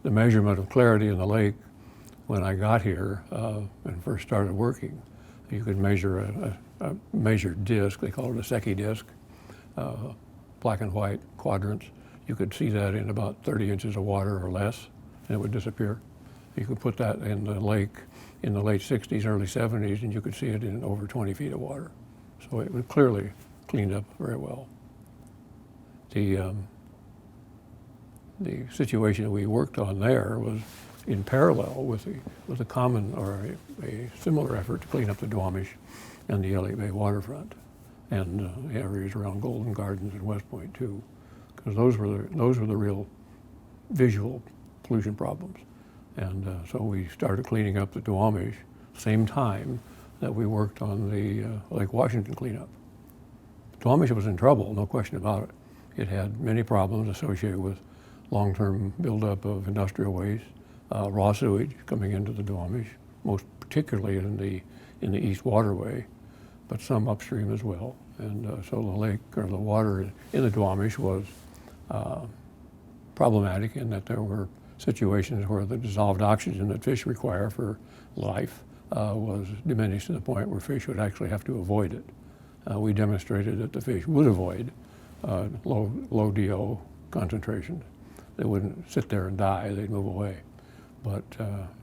the measurement of clarity in the lake when I got here and first started working. You could measure a measured disk, they call it a Secchi disk, black and white quadrants. You could see that in about 30 inches of water or less, and it would disappear. You could put that in the lake in the late 60s, early 70s, and you could see it in over 20 feet of water. So it was clearly cleaned up very well. The situation that we worked on there was in parallel with a common or a similar effort to clean up the Duwamish and the Elliott Bay waterfront, and areas around Golden Gardens and West Point too, because those were the real visual pollution problems. And so we started cleaning up the Duwamish same time that we worked on the Lake Washington cleanup. Duwamish was in trouble, no question about it. It had many problems associated with long-term buildup of industrial waste, raw sewage coming into the Duwamish, most particularly in the East Waterway, but some upstream as well. And so the lake, or the water in the Duwamish was problematic in that there were situations where the dissolved oxygen that fish require for life was diminished to the point where fish would actually have to avoid it. We demonstrated that the fish would avoid low DO concentrations. They wouldn't sit there and die, they'd move away. But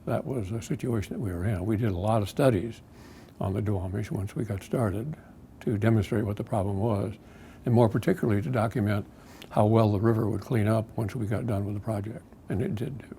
that was a situation that we were in. We did a lot of studies on the Duwamish once we got started to demonstrate what the problem was, and more particularly to document how well the river would clean up once we got done with the project, and it did do.